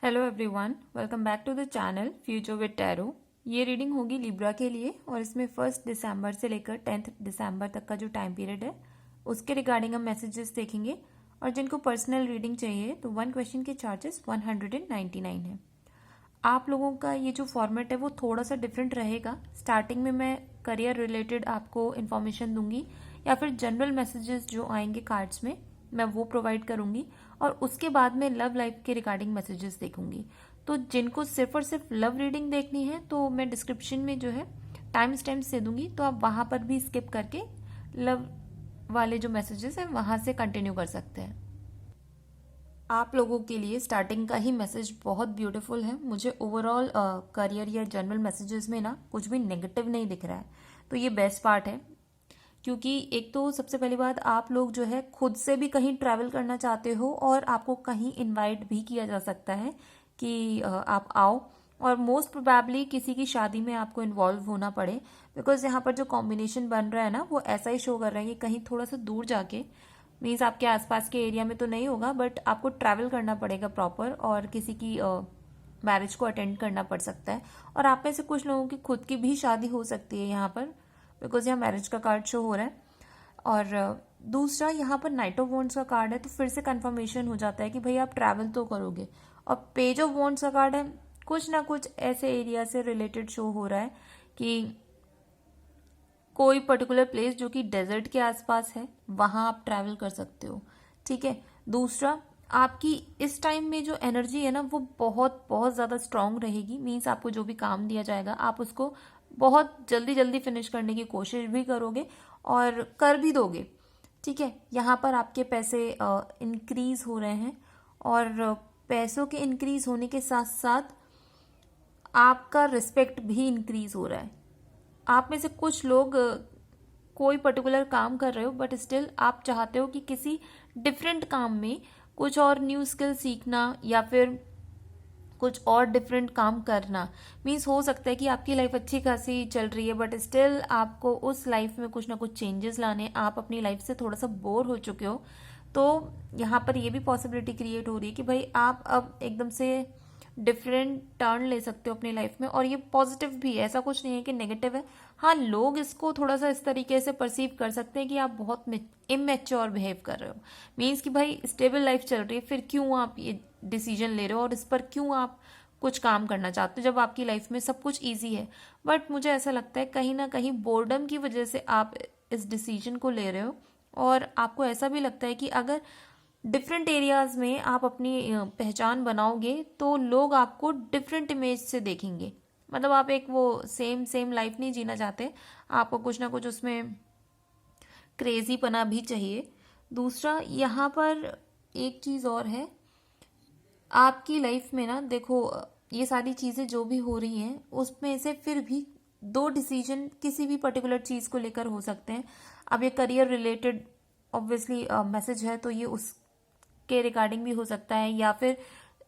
Hello everyone, welcome back to the channel future with tarot. ये reading होगी Libra के लिए और इसमें 1 दिसंबर से लेकर 10 दिसंबर तक का जो टाइम पीरियड है उसके रिगार्डिंग हम मैसेजेस देखेंगे। और जिनको पर्सनल रीडिंग चाहिए तो 1 क्वेश्चन के चार्जेस 199 है। आप लोगों का ये जो फॉर्मेट है वो थोड़ा सा डिफरेंट रहेगा। स्टार्टिंग में मैं करियर रिलेटेड आपको इन्फॉर्मेशन दूंगी या फिर जनरल मैसेजेस जो आएंगे कार्ड्स में मैं वो प्रोवाइड करूंगी और उसके बाद में लव लाइफ के रिगार्डिंग मैसेजेस देखूंगी। तो जिनको सिर्फ और सिर्फ लव रीडिंग देखनी है तो मैं डिस्क्रिप्शन में जो है टाइम स्टैम्प्स दे दूंगी, तो आप वहां पर भी स्किप करके लव वाले जो मैसेजेस हैं वहां से कंटिन्यू कर सकते हैं। आप लोगों के लिए स्टार्टिंग का ही मैसेज बहुत ब्यूटीफुल है। मुझे ओवरऑल करियर या जनरल मैसेजेस में ना कुछ भी नेगेटिव नहीं दिख रहा है, तो ये बेस्ट पार्ट है। क्योंकि एक तो सबसे पहली बात, आप लोग जो है खुद से भी कहीं ट्रैवल करना चाहते हो और आपको कहीं इनवाइट भी किया जा सकता है कि आप आओ, और मोस्ट प्रोबेबली किसी की शादी में आपको इन्वॉल्व होना पड़े। बिकॉज यहाँ पर जो कॉम्बिनेशन बन रहा है ना वो ऐसा ही शो कर रहा है कि कहीं थोड़ा सा दूर जाके, मीन्स आपके आसपास के एरिया में तो नहीं होगा बट आपको ट्रैवल करना पड़ेगा प्रॉपर, और किसी की मैरिज को अटेंड करना पड़ सकता है। और आप में से कुछ लोगों की खुद की भी शादी हो सकती है यहाँ पर, बिकॉज यहाँ मैरिज का कार्ड शो हो रहा है। और दूसरा यहाँ पर नाइट ऑफ वॉन्ड्स का कार्ड है, तो फिर से कंफर्मेशन हो जाता है कि भाई आप ट्रैवल तो करोगे। और पेज ऑफ वॉन्ड्स का कार्ड है, कुछ ना कुछ ऐसे एरिया से रिलेटेड शो हो रहा है कि कोई पर्टिकुलर प्लेस जो कि डेजर्ट के आसपास है वहां आप ट्रैवल कर सकते हो। ठीक है। दूसरा, आपकी इस टाइम में जो एनर्जी है ना वो बहुत बहुत ज्यादा स्ट्रांग रहेगी। मीन्स आपको जो भी काम दिया जाएगा आप उसको बहुत जल्दी जल्दी फिनिश करने की कोशिश भी करोगे और कर भी दोगे। ठीक है। यहाँ पर आपके पैसे इंक्रीज हो रहे हैं और पैसों के इंक्रीज होने के साथ साथ आपका रिस्पेक्ट भी इंक्रीज हो रहा है। आप में से कुछ लोग कोई पर्टिकुलर काम कर रहे हो बट स्टिल आप चाहते हो कि किसी डिफरेंट काम में कुछ और न्यू स्किल सीखना या फिर कुछ और डिफरेंट काम करना। मीन्स हो सकता है कि आपकी लाइफ अच्छी खासी चल रही है बट स्टिल आपको उस लाइफ में कुछ ना कुछ चेंजेस लाने, आप अपनी लाइफ से थोड़ा सा बोर हो चुके हो। तो यहाँ पर ये भी पॉसिबिलिटी क्रिएट हो रही है कि भाई आप अब एकदम से डिफरेंट टर्न ले सकते हो अपनी लाइफ में, और ये पॉजिटिव भी है, ऐसा कुछ नहीं है कि नेगेटिव है। हाँ, लोग इसको थोड़ा सा इस तरीके से परसीव कर सकते हैं कि आप बहुत इमेच्योर बिहेव कर रहे हो। मीन्स कि भाई स्टेबल लाइफ चल रही है, फिर क्यों आप ये डिसीजन ले रहे हो और इस पर क्यों आप कुछ काम करना चाहते हो जब आपकी लाइफ में सब कुछ ईजी है। बट मुझे ऐसा लगता है कहीं ना कहीं बोर्डम की वजह से आप इस डिसीजन को ले रहे हो, और आपको ऐसा भी लगता है कि अगर डिफरेंट एरियाज में आप अपनी पहचान बनाओगे तो लोग आपको डिफरेंट इमेज से देखेंगे। मतलब आप एक वो सेम सेम लाइफ नहीं जीना चाहते, आपको कुछ ना कुछ उसमें क्रेजी पना भी चाहिए। दूसरा, यहाँ पर एक चीज और है, आपकी लाइफ में ना देखो ये सारी चीजें जो भी हो रही हैं उसमें से फिर भी 2 डिसीजन किसी भी पर्टिकुलर चीज को लेकर हो सकते हैं। अब ये करियर रिलेटेड ऑब्वियसली मैसेज है तो ये उसके रिगार्डिंग भी हो सकता है, या फिर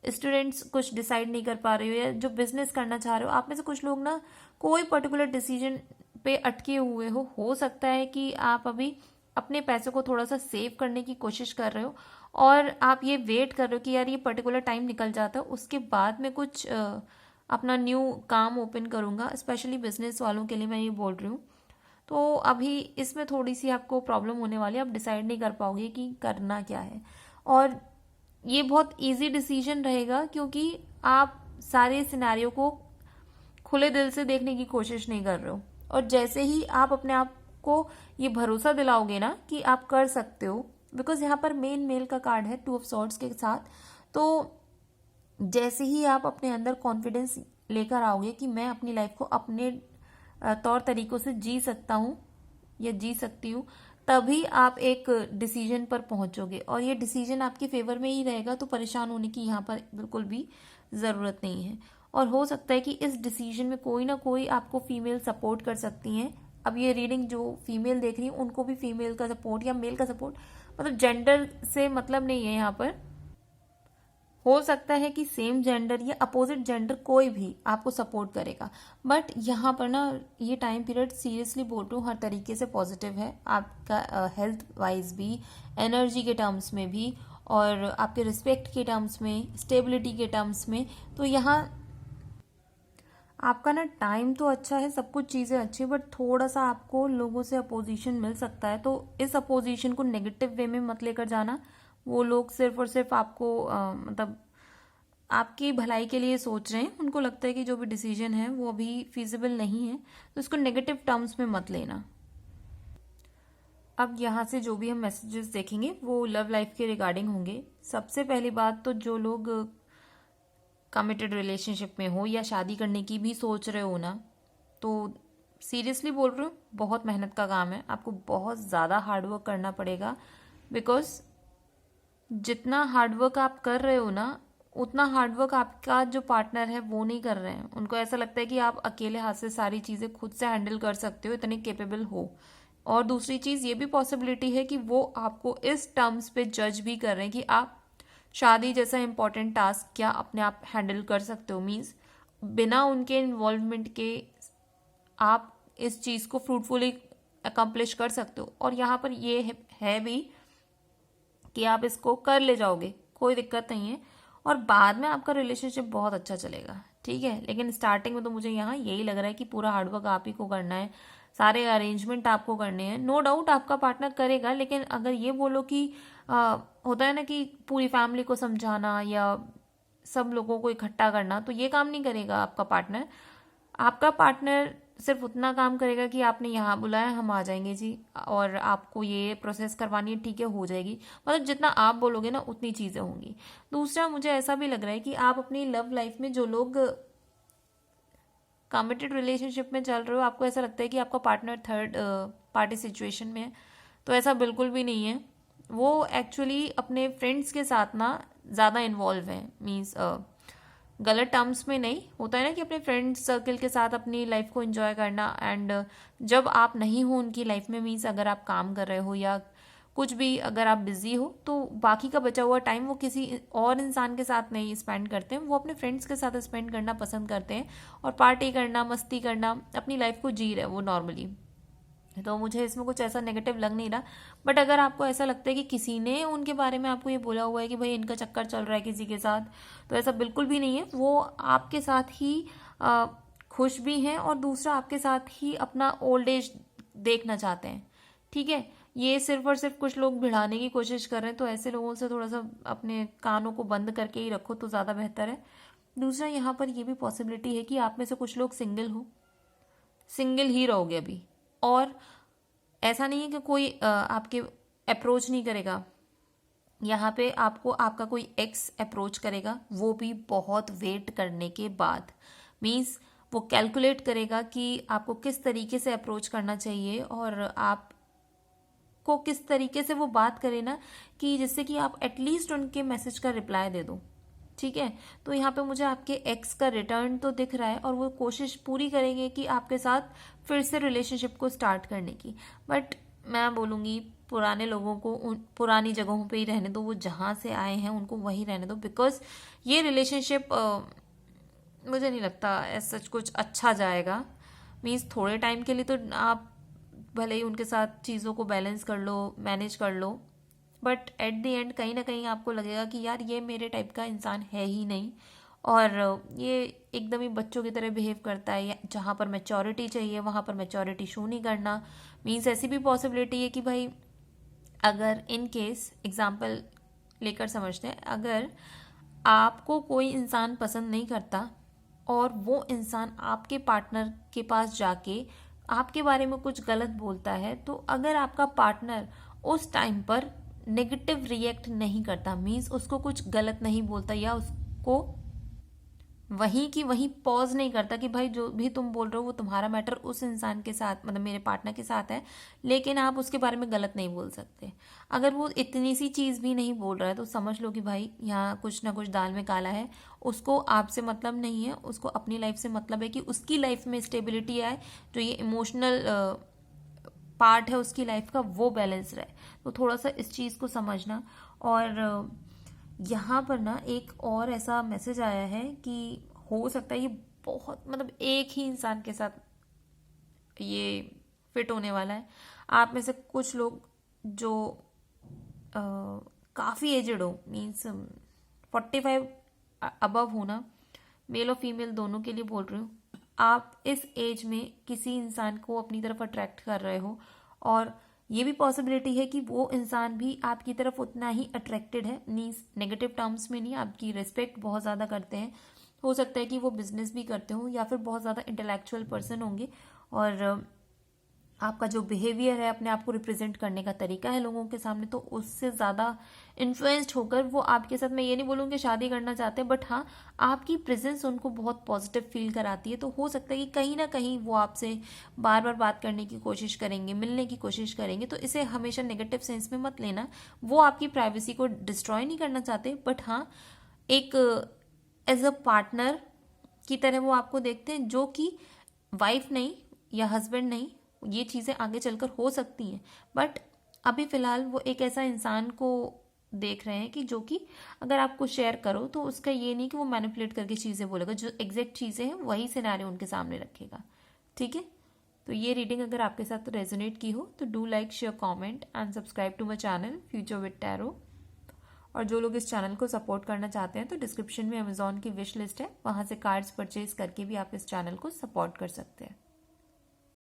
स्टूडेंट्स कुछ डिसाइड नहीं कर पा रहे हो या जो बिजनेस करना चाह रहे हो। आप में से कुछ लोग ना कोई पर्टिकुलर डिसीजन पे अटके हुए हो सकता है कि आप अभी अपने पैसों को थोड़ा सा सेव करने की कोशिश कर रहे हो और आप ये वेट कर रहे हो कि यार ये पर्टिकुलर टाइम निकल जाता है उसके बाद में कुछ अपना न्यू काम ओपन करूंगा। स्पेशली बिजनेस वालों के लिए मैं ये बोल रही हूँ। तो अभी इसमें थोड़ी सी आपको प्रॉब्लम होने वाली है, आप डिसाइड नहीं कर पाओगे कि करना क्या है। और ये बहुत इजी डिसीजन रहेगा क्योंकि आप सारे सिनेरियो को खुले दिल से देखने की कोशिश नहीं कर रहे हो, और जैसे ही आप अपने आप को ये भरोसा दिलाओगे ना कि आप कर सकते हो, बिकॉज यहाँ पर मेन मेल का कार्ड है 2 ऑफ सॉर्ड्स के साथ, तो जैसे ही आप अपने अंदर कॉन्फिडेंस लेकर आओगे कि मैं अपनी लाइफ को अपने तौर तरीकों से जी सकता हूँ या जी सकती हूँ, तभी आप एक डिसीजन पर पहुंचोगे और ये डिसीजन आपके फेवर में ही रहेगा। तो परेशान होने की यहाँ पर बिल्कुल भी ज़रूरत नहीं है। और हो सकता है कि इस डिसीजन में कोई ना कोई आपको फीमेल सपोर्ट कर सकती हैं। अब ये रीडिंग जो फीमेल देख रही है उनको भी फीमेल का सपोर्ट या मेल का सपोर्ट, मतलब जेंडर से मतलब नहीं है यहाँ पर। हो सकता है कि सेम जेंडर या अपोजिट जेंडर कोई भी आपको सपोर्ट करेगा, बट यहाँ पर ना ये टाइम पीरियड सीरियसली बोल रही हूँ हर तरीके से पॉजिटिव है आपका, हेल्थ वाइज भी, एनर्जी के टर्म्स में भी, और आपके रिस्पेक्ट के टर्म्स में, स्टेबिलिटी के टर्म्स में। तो यहाँ आपका ना टाइम तो अच्छा है, सब कुछ चीज़ें अच्छी है, बट थोड़ा सा आपको लोगों से अपोजिशन मिल सकता है। तो इस अपोजिशन को नेगेटिव वे में मत लेकर जाना। वो लोग सिर्फ और सिर्फ आपको मतलब आपकी भलाई के लिए सोच रहे हैं, उनको लगता है कि जो भी डिसीजन है वो अभी फिजिबल नहीं है, तो इसको नेगेटिव टर्म्स में मत लेना। अब यहाँ से जो भी हम मैसेजेस देखेंगे वो लव लाइफ के रिगार्डिंग होंगे। सबसे पहली बात तो जो लोग कमिटेड रिलेशनशिप में हो या शादी करने की भी सोच रहे हो ना, तो सीरियसली बोल रही हूँ, बहुत मेहनत का काम है, आपको बहुत ज़्यादा हार्डवर्क करना पड़ेगा। बिकॉज जितना हार्डवर्क आप कर रहे हो ना, उतना हार्डवर्क आपका जो पार्टनर है वो नहीं कर रहे हैं। उनको ऐसा लगता है कि आप अकेले हाथ से सारी चीज़ें खुद से हैंडल कर सकते हो, इतने केपेबल हो। और दूसरी चीज़ ये भी पॉसिबिलिटी है कि वो आपको इस टर्म्स पे जज भी कर रहे हैं कि आप शादी जैसा इंपॉर्टेंट टास्क क्या अपने आप हैंडल कर सकते हो। मीन्स बिना उनके इन्वॉल्वमेंट के आप इस चीज़ को फ्रूटफुली अकम्प्लिश कर सकते हो। और यहाँ पर ये है भी कि आप इसको कर ले जाओगे, कोई दिक्कत नहीं है, और बाद में आपका रिलेशनशिप बहुत अच्छा चलेगा, ठीक है। लेकिन स्टार्टिंग में तो मुझे यहाँ यही लग रहा है कि पूरा हार्डवर्क आप ही को करना है, सारे अरेंजमेंट आपको करने हैं। नो डाउट आपका पार्टनर करेगा, लेकिन अगर ये बोलो कि होता है ना कि पूरी फैमिली को समझाना या सब लोगों को इकट्ठा करना, तो ये काम नहीं करेगा आपका पार्टनर। आपका पार्टनर सिर्फ उतना काम करेगा कि आपने यहाँ बुलाया, हम आ जाएंगे जी, और आपको ये प्रोसेस करवानी है, ठीक है, हो जाएगी। मतलब जितना आप बोलोगे ना उतनी चीज़ें होंगी। दूसरा, मुझे ऐसा भी लग रहा है कि आप अपनी लव लाइफ में जो लोग कमिटेड रिलेशनशिप में चल रहे हो, आपको ऐसा लगता है कि आपका पार्टनर थर्ड पार्टी सिचुएशन में है, तो ऐसा बिल्कुल भी नहीं है। वो एक्चुअली अपने फ्रेंड्स के साथ ना ज़्यादा इन्वॉल्व है। मीन्स गलत टर्म्स में नहीं, होता है ना कि अपने फ्रेंड सर्कल के साथ अपनी लाइफ को एंजॉय करना। एंड जब आप नहीं हो उनकी लाइफ में, मीन्स अगर आप काम कर रहे हो या कुछ भी, अगर आप बिजी हो, तो बाकी का बचा हुआ टाइम वो किसी और इंसान के साथ नहीं स्पेंड करते हैं, वो अपने फ्रेंड्स के साथ स्पेंड करना पसंद करते हैं और पार्टी करना, मस्ती करना, अपनी लाइफ को जी रहे हैं वो नॉर्मली। तो मुझे इसमें कुछ ऐसा नेगेटिव लग नहीं रहा। बट अगर आपको ऐसा लगता है कि किसी ने उनके बारे में आपको ये बोला हुआ है कि भाई इनका चक्कर चल रहा है किसी के साथ, तो ऐसा बिल्कुल भी नहीं है। वो आपके साथ ही खुश भी हैं, और दूसरा आपके साथ ही अपना ओल्ड एज देखना चाहते हैं, ठीक है। ये सिर्फ और सिर्फ कुछ लोग भिड़ाने की कोशिश कर रहे हैं, तो ऐसे लोगों से थोड़ा सा अपने कानों को बंद करके ही रखो तो ज़्यादा बेहतर है। दूसरा, यहाँ पर ये भी पॉसिबिलिटी है कि आप में से कुछ लोग सिंगल हो, सिंगल ही रहोगे अभी, और ऐसा नहीं है कि कोई आपके अप्रोच नहीं करेगा। यहाँ पे आपको आपका कोई एक्स अप्रोच करेगा, वो भी बहुत वेट करने के बाद। मीन्स वो कैलकुलेट करेगा कि आपको किस तरीके से अप्रोच करना चाहिए, और आप को किस तरीके से वो बात करे ना कि जिससे कि आप एटलीस्ट उनके मैसेज का रिप्लाई दे दो, ठीक है। तो यहाँ पे मुझे आपके एक्स का रिटर्न तो दिख रहा है, और वो कोशिश पूरी करेंगे कि आपके साथ फिर से रिलेशनशिप को स्टार्ट करने की। बट मैं बोलूँगी पुराने लोगों को उन पुरानी जगहों पे ही रहने दो, वो जहाँ से आए हैं उनको वहीं रहने दो। बिकॉज ये रिलेशनशिप मुझे नहीं लगता ऐसा कुछ अच्छा जाएगा। मीन्स थोड़े टाइम के लिए तो आप भले ही उनके साथ चीज़ों को बैलेंस कर लो, मैनेज कर लो, बट एट द एंड कहीं ना कहीं आपको लगेगा कि यार ये मेरे टाइप का इंसान है ही नहीं, और ये एकदम ही बच्चों की तरह बिहेव करता है। जहाँ पर मैच्योरिटी चाहिए वहाँ पर मैच्योरिटी शो नहीं करना। मीन्स ऐसी भी पॉसिबिलिटी है कि भाई अगर इन केस एग्जाम्पल लेकर समझते हैं, अगर आपको कोई इंसान पसंद नहीं करता और वो इंसान आपके पार्टनर के पास जाके आपके बारे में कुछ गलत बोलता है, तो अगर आपका पार्टनर उस टाइम पर नेगेटिव रिएक्ट नहीं करता, मीन्स उसको कुछ गलत नहीं बोलता या उसको वहीं की वहीं पॉज नहीं करता कि भाई जो भी तुम बोल रहे हो वो तुम्हारा मैटर उस इंसान के साथ, मतलब मेरे पार्टनर के साथ है, लेकिन आप उसके बारे में गलत नहीं बोल सकते। अगर वो इतनी सी चीज़ भी नहीं बोल रहा है तो समझ लो कि भाई यहाँ कुछ ना कुछ दाल में काला है। उसको आपसे मतलब नहीं है, उसको अपनी लाइफ से मतलब है कि उसकी लाइफ में स्टेबिलिटी आए, जो ये इमोशनल पार्ट है उसकी लाइफ का वो बैलेंस रहे। तो थोड़ा सा इस चीज़ को समझना। और यहाँ पर ना एक और ऐसा मैसेज आया है कि हो सकता है ये बहुत, मतलब एक ही इंसान के साथ ये फिट होने वाला है। आप में से कुछ लोग जो काफ़ी एजड हो, मीन्स 45 अबव होना, मेल और फीमेल दोनों के लिए बोल रही हूँ, आप इस एज में किसी इंसान को अपनी तरफ अट्रैक्ट कर रहे हो और ये भी पॉसिबिलिटी है कि वो इंसान भी आपकी तरफ उतना ही अट्रैक्टेड है, मीन्स नेगेटिव टर्म्स में नहीं, आपकी रिस्पेक्ट बहुत ज़्यादा करते हैं। हो सकता है कि वो बिजनेस भी करते हो या फिर बहुत ज़्यादा इंटेलेक्चुअल पर्सन होंगे और आपका जो बिहेवियर है, अपने आप को रिप्रेजेंट करने का तरीका है लोगों के सामने, तो उससे ज़्यादा इन्फ्लुएंस्ड होकर वो आपके साथ, मैं ये नहीं बोलूँगी शादी करना चाहते हैं, बट हाँ आपकी प्रेजेंस उनको बहुत पॉजिटिव फील कराती है। तो हो सकता है कि कहीं ना कहीं वो आपसे बार बार बात करने की कोशिश करेंगे, मिलने की कोशिश करेंगे। तो इसे हमेशा नेगेटिव सेंस में मत लेना, वो आपकी प्राइवेसी को डिस्ट्रॉय नहीं करना चाहते, बट हाँ एक एज अ पार्टनर की तरह वो आपको देखते हैं, जो कि वाइफ नहीं या हस्बैंड नहीं, ये चीज़ें आगे चलकर हो सकती हैं, बट अभी फ़िलहाल वो एक ऐसा इंसान को देख रहे हैं कि जो कि अगर आप कुछ शेयर करो तो उसका ये नहीं कि वो मैनिपुलेट करके चीज़ें बोलेगा, जो एग्जैक्ट चीज़ें हैं वही सिनेरियो उनके सामने रखेगा। ठीक है, तो ये रीडिंग अगर आपके साथ रेजोनेट की हो तो do like, share, comment and subscribe to my channel future with tarot. और जो लोग इस चैनल को सपोर्ट करना चाहते हैं तो डिस्क्रिप्शन में अमेजॉन की विश लिस्ट है, वहाँ से कार्ड्स परचेज करके भी आप इस चैनल को सपोर्ट कर सकते हैं।